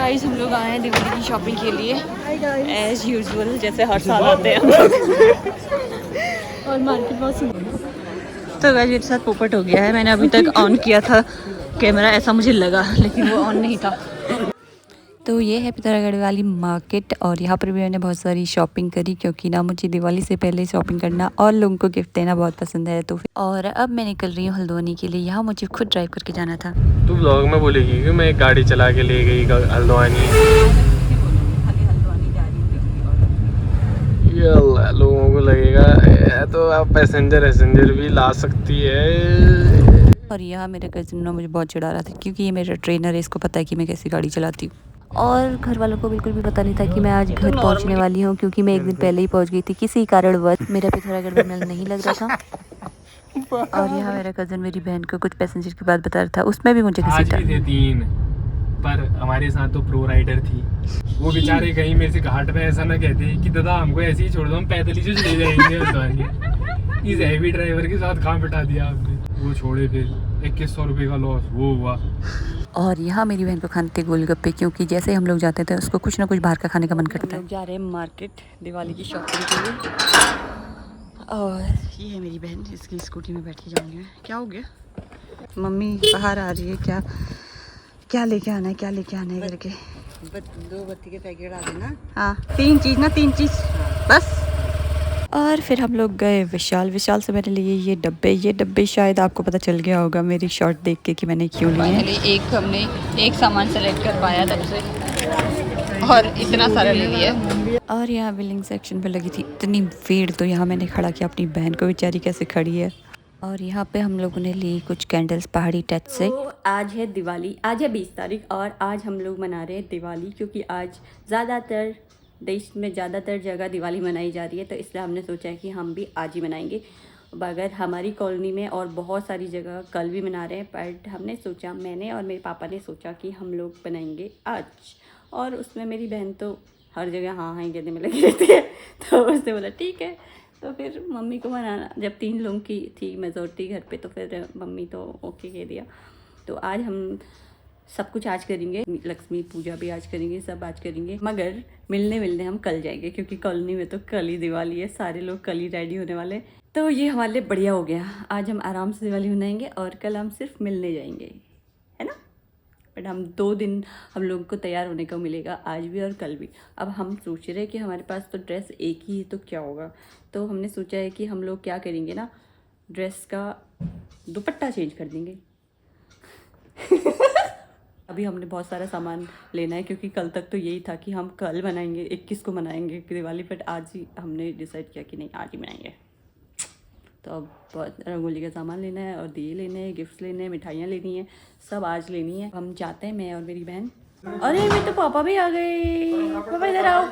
Guys हम लोग आए हैं दिवाली की शॉपिंग के लिए एज यूजुअल, जैसे हर साल आते हैं हम लोग। और मार्केट बहुत सुंदर। तो गाइस मेरे साथ पोपट हो गया है। मैंने अभी तक ऑन किया था कैमरा, ऐसा मुझे लगा, लेकिन वो ऑन नहीं था। तो ये है पिथौरागढ़ वाली मार्केट और यहाँ पर भी मैंने बहुत सारी शॉपिंग करी, क्योंकि ना मुझे दिवाली से पहले शॉपिंग करना और लोगों को गिफ्ट देना बहुत पसंद है। तो और अब मैं निकल रही हूँ हल्द्वानी के लिए। यहाँ मुझे खुद ड्राइव करके जाना था। तू व्लॉग में बोलेगी कि मैं एक गाड़ी चला के ले गई हल्द्वानी। ये लोगों को लगेगा तो आप पैसेंजर भी ला सकती है। और यहाँ मेरे कजिन ने मुझे बहुत चिढ़ा रहा था, क्योंकि ये मेरा ट्रेनर है, इसको पता है कि मैं कैसी गाड़ी चलाती हूँ। और घर वालों को बिल्कुल भी पता नहीं था कि मैं आज घर पहुँचने वाली हूँ, क्योंकि मैं एक दिन पहले ही पहुँच गई थी। किसी कारणवश मेरा पिथौरागढ़ में मेल नहीं लग रहा था। और यहाँ मेरा कजन मेरी बहन को कुछ पैसेंजर की बात बता रहा था, उसमें भी मुझे आज भी थे 3, पर हमारे साथ तो प्रो राइडर थी। वो बेचारे कहीं मेरे से घाट पे ऐसा ना कहते कि दादा हमको ऐसे ही छोड़ दो, हम पैदल ही चले जाएंगे हल्द्वानी। इस हैवी ड्राइवर के साथ कहाँ बिठा दिया आपने। वो छोड़े, फिर 2100 रुपये का लॉस वो हुआ। और यहाँ मेरी बहन को खाने थे गोलगप्पे, क्योंकि जैसे हम लोग जाते थे उसको कुछ ना कुछ बाहर का खाने का मन करता है। हम जा रहे हैं मार्केट दिवाली की शॉपिंग के लिए। और ये है मेरी बहन, इसकी स्कूटी में बैठ के जाऊँगी मैं। क्या हो गया? मम्मी बाहर आ रही है। क्या क्या लेके आना है, क्या लेके आना है करके? 2 बत्ती के पैकेट आ गए ना। हाँ 3 चीज़ बस। और फिर हम लोग गए विशाल से मैंने लिए ये डब्बे शायद आपको पता चल गया होगा मेरी शॉर्ट देख के कि मैंने क्यों लिए हैं। हमने एक सामान सेलेक्ट कर पाया तब से, और इतना सारा ले लिया। और यहाँ बिलिंग सेक्शन पे लगी थी इतनी भीड़, तो यहाँ मैंने खड़ा किया अपनी बहन को, बेचारी कैसे खड़ी है। और यहाँ पे हम लोगों ने ली कुछ कैंडल्स पहाड़ी टच से। तो आज है दिवाली, आज है 20 तारीख, और आज हम लोग मना रहे हैं दिवाली, क्योंकि आज ज़्यादातर देश में ज़्यादातर जगह दिवाली मनाई जा रही है। तो इसलिए हमने सोचा है कि हम भी आज ही मनाएंगे। अगर हमारी कॉलोनी में और बहुत सारी जगह कल भी मना रहे हैं, बट हमने सोचा, मैंने और मेरे पापा ने सोचा कि हम लोग बनाएंगे आज। और उसमें मेरी बहन तो हर जगह हाँ हाँ कहने में लगी रहती है, तो उसने बोला ठीक है। तो फिर मम्मी को मनाना, जब 3 लोगों की थी मेजोरिटी घर पे, तो फिर मम्मी तो ओके कह दिया। तो आज हम सब कुछ आज करेंगे, लक्ष्मी पूजा भी आज करेंगे, सब आज करेंगे। मगर मिलने हम कल जाएंगे, क्योंकि कॉलोनी में तो कल ही दिवाली है, सारे लोग कल ही रेडी होने वाले। तो ये हमारे लिए बढ़िया हो गया। आज हम आराम से दिवाली मनाएंगे और कल हम सिर्फ मिलने जाएंगे, है ना। बट हम 2 दिन हम लोगों को तैयार होने को मिलेगा, आज भी और कल भी। अब हम सोच रहे हैं कि हमारे पास तो ड्रेस एक ही है, तो क्या होगा। तो हमने सोचा है कि हम लोग क्या करेंगे ना, ड्रेस का दुपट्टा चेंज कर देंगे। अभी हमने बहुत सारा सामान लेना है, क्योंकि कल तक तो यही था कि हम कल मनाएंगे, 21 को मनाएंगे दिवाली, बट आज ही हमने डिसाइड किया कि नहीं आज ही मनाएंगे। तो अब बहुत रंगोली का सामान लेना है, और दिए लेने हैं, गिफ्ट्स लेने हैं, मिठाइयाँ लेनी है, सब आज लेनी है। हम जाते हैं, मैं और मेरी बहन। अरे मेरे तो पापा भी आ गए। पापा इधर आओ।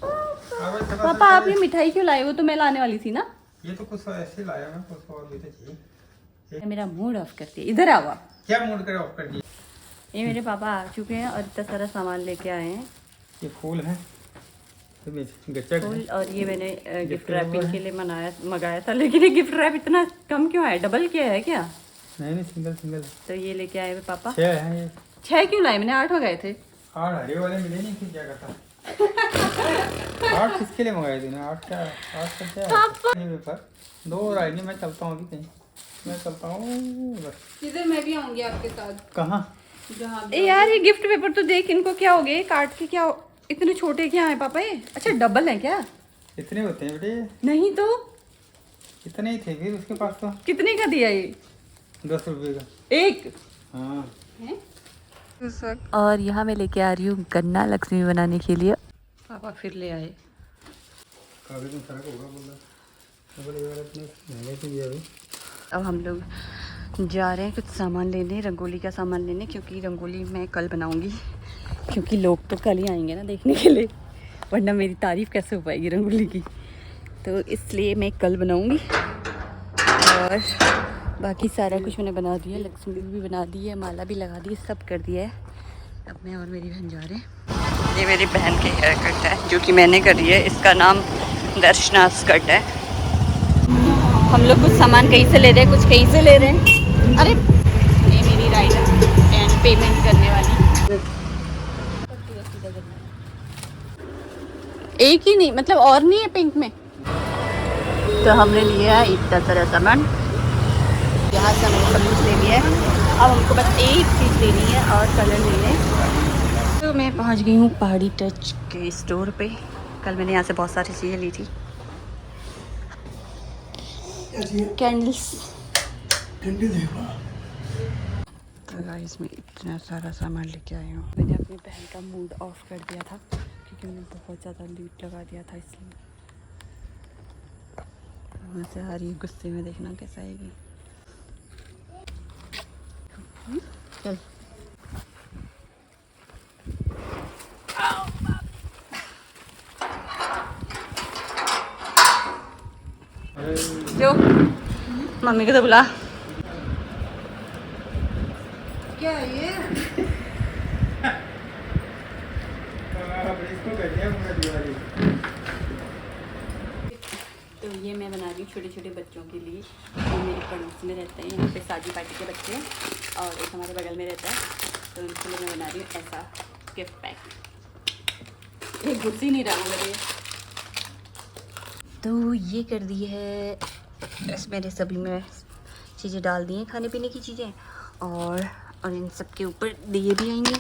पापा आप ये मिठाई क्यों लाए? वो तो मैं लाने वाली थी ना। ये तो कुछ ऐसे लाया ना, कुछ और भी तो चाहिए। मेरा मूड ऑफ करती है। इधर आओ। क्या मूड करे ऑफ कर दिया? ये मेरे पापा आ चुके हैं और इतना सारा सामान लेके आए हैं। ये फूल है, फूल, और ये मैंने गिफ्ट रैपिंग के लिए मंगाया था, लेकिन ये गिफ्ट रैप इतना कम क्यों आया? डबल क्या है क्या? नहीं सिंगल। तो ये लेके आए मेरे पापा। 6 है ये। 6 क्यों लाए? मैंने 8 मंगाए थे। 8 हरे वाले मिले नहीं, फिर क्या करता। 8 किसके लिए मंगाए तूने? 8 क्या? 8 का क्या है? पेपर 2 और आएंगे। मैं चलता हूँ अभी कहीं, मैं चलता हूँ बस। किधर? मैं भी आऊंगी आपके साथ। कहाँ? यार ये गिफ्ट पेपर तो देख, इनको क्या हो गया काट के? क्या इतने छोटे क्या है पापा ये? अच्छा डबल है क्या? इतने होते हैं बेटे? नहीं तो इतने ही थे फिर उसके पास। तो कितने का दिया ये? 10 रुपये का एक। हाँ। और यहाँ मैं लेके आ रही हूँ गन्ना लक्ष्मी बनाने के लिए। पापा फिर ले आए। कागज में फर्क होगा बोला। अब हम लोग जा रहे हैं कुछ सामान लेने, रंगोली का सामान लेने, क्योंकि रंगोली मैं कल बनाऊंगी, क्योंकि लोग तो कल ही आएंगे ना देखने के लिए, वरना मेरी तारीफ़ कैसे हो पाएगी रंगोली की। तो इसलिए मैं कल बनाऊंगी। और बाकी सारा कुछ मैंने बना दिया, लक्ष्मी भी बना दी है, माला भी लगा दी है, सब कर दिया है। अब मैं और मेरी बहन जा रहे हैं। ये मेरी बहन की हेयर कट है, जो कि मैंने करी है। इसका नाम दर्शना कट है। हम लोग कुछ सामान कहीं से ले रहे हैं, कुछ कहीं से ले रहे हैं। अरे ये मेरी राइडर एंड पेमेंट करने वाली। एक ही नहीं, मतलब और नहीं है पिंक में। तो हमने लिया है इतना सारा सामान, यहाँ से हमने सब कुछ ले लिया है। अब हमको बस एक चीज़ लेनी है और कलर लेने। तो मैं पहुँच गई हूँ पहाड़ी टच के स्टोर पे। कल मैंने यहाँ से बहुत सारी चीज़ें ली थी, कैंडल्स। तो गाइस मैं इतना सारा सामान लेके आई हूँ। मैंने अपनी बहन का मूड ऑफ कर दिया था क्योंकि मैंने बहुत ज़्यादा लीड लगा दिया था, इसलिए वहाँ से आ रही है गुस्से में, देखना कैसा आएगी। चल जो मम्मी को तो बुला। क्या है ये? तो ये मैं बना रही हूँ छोटे छोटे बच्चों के लिए। जो मेरे पड़ोस में रहते हैं, यहाँ पे शादी पार्टी के बच्चे हैं और एक हमारे बगल में रहता है, तो उनके लिए मैं बना रही हूँ ऐसा गिफ्ट पैक। एक गुस्सी नहीं रहा मेरे। तो ये कर दी है, इसमें मैंने सभी में चीज़ें डाल दी हैं, खाने पीने की चीज़ें, और इन सब के ऊपर दिए भी आएंगे।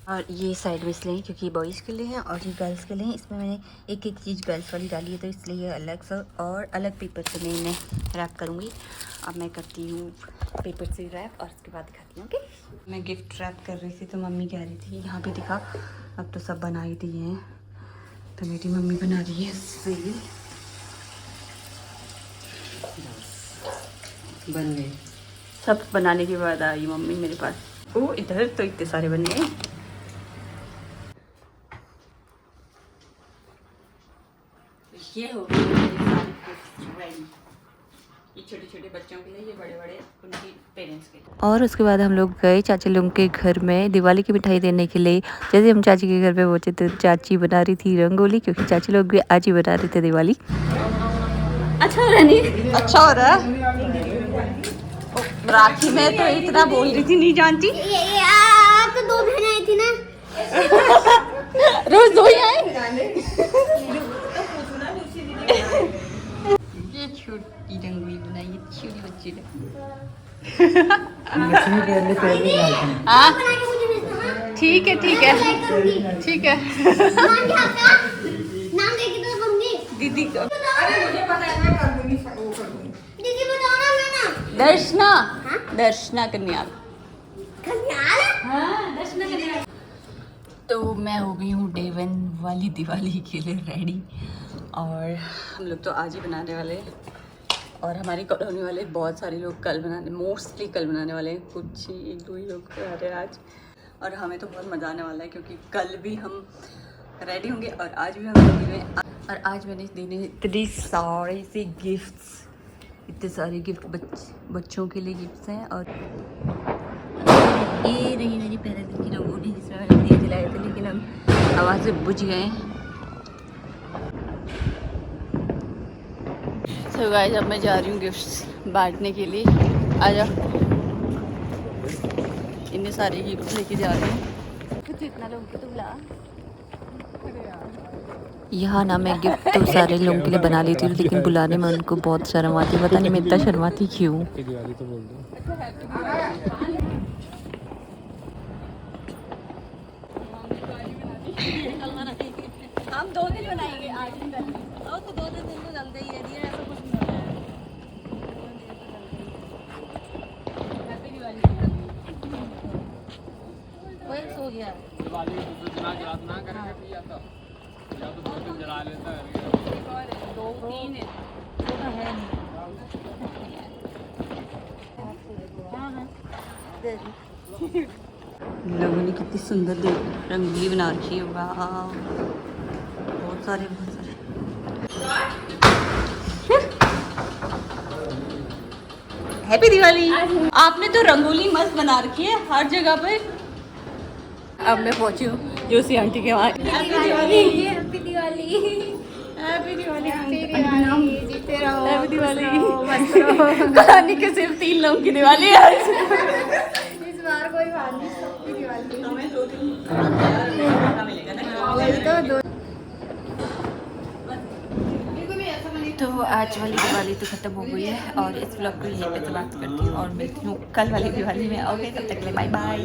और ये साइड में इसलिए क्योंकि ये बॉयज़ के लिए हैं और ये गर्ल्स के लिए हैं। इसमें मैंने एक एक चीज़ गर्ल्स वाली डाली है, तो इसलिए ये अलग सा और अलग पेपर से मैं इन्हें रैप करूँगी। अब मैं करती हूँ पेपर से रैप और उसके बाद दिखाती हूँ। ओके, मैं गिफ्ट रैप कर रही थी तो मम्मी कह रही थी यहाँ पे दिखा, अब तो सब बना ही दिए हैं। तो मेरी मम्मी बना रही है सील। बन गए सब बनाने के बाद आई मम्मी मेरे पास। ओ इधर तो इतने सारे बन गए। ये हो गए रेडी। ये छोटे छोटे बच्चों के लिए, ये बड़े बड़े उनकी पेरेंट्स के लिए। और उसके बाद हम लोग गए चाची लोगों के घर में दिवाली की मिठाई देने के लिए। जैसे हम चाची के घर पे पहुंचे तो चाची बना रही थी रंगोली, क्योंकि चाची लोग भी आज ही बना रहे थे दिवाली। अच्छा हो रहा नहीं? अच्छा हो रहा है। राखी में तो इतना बोल रही थी, नहीं जानती। तो 2 बहनें आई थी ना। रोज 2 ही आए। ये छोटी रंगोली बनाई है छोटी बच्ची ने। हाँ ठीक है ठीक है ठीक है। नाम देके तो करूंगी दीदी को। दीदी बताओ ना मैं ना। दर्शना, दर्शना कन्या। हाँ दर्शना कन्या। तो मैं हो गई हूँ डे 1 वाली दिवाली के लिए रेडी। और हम लोग तो आज ही बनाने वाले हैं और हमारी कॉलोनी वाले बहुत सारे लोग कल बनाने, मोस्टली कल बनाने वाले हैं। कुछ ही 1-2 ही लोग बना रहे हैं आज। और हमें तो बहुत मज़ा आने वाला है क्योंकि कल भी हम रेडी होंगे और आज भी हम रेडी हैं। और आज मैंने देने इतनी सारे से गिफ्ट्स, इतने सारे गिफ्ट बच्चों के लिए गिफ्ट्स हैं। और ये रही मेरी पहले दिन की रंगोली जिसमें मैंने दिए जलाए थे, लेकिन हम हवा से बुझ गए। तो गाइस अब मैं जा रही हूँ गिफ्ट्स बांटने के लिए। आ जाओ, इतने सारे गिफ्ट लेके जा रही हूँ। कुछ इतना लोग तो बुला। यहाँ ना मैं गिफ्ट तो सारे लोगों के लिए बना लेती हूँ, लेकिन बुलाने में उनको बहुत शर्म आती है। पता नहीं मैं इतना शर्माती क्यों। दिवाली तो बोल दो। हम 2 दिन बनाएंगे, आज दिन और तो 2 दिन तो जलते ही रहती है, ऐसा कुछ नहीं होता है। हैप्पी दिवाली। कोई सो गया दिवाली को दिन आज रात ना करेंगे फिर या तो 2 दिन जला लेता है। 2-3 है तो है नहीं। लोगों ने कितनी सुंदर रंगोली बना रखी है। वाह, बहुत सारे। हैप्पी दिवाली। आपने तो रंगोली मस्त बना रखी है हर जगह पे। अब मैं पहुंची हूँ जोशी आंटी के वहाँ। Happy Diwali. Happy Diwali. Happy Diwali. जीते रहो। हैप्पी दिवाली। कहानी के सिर्फ 3 लोगों की दिवाली है। इस बार कोई बात नहीं, सबकी दिवाली। वही तो दो तो आज वाली दिवाली तो ख़त्म हो गई है और इस व्लॉग को यहीं पे समाप्त करती हूँ और मिलती हूँ कल वाली दिवाली में। ओके, तब तक के लिए बाय बाय।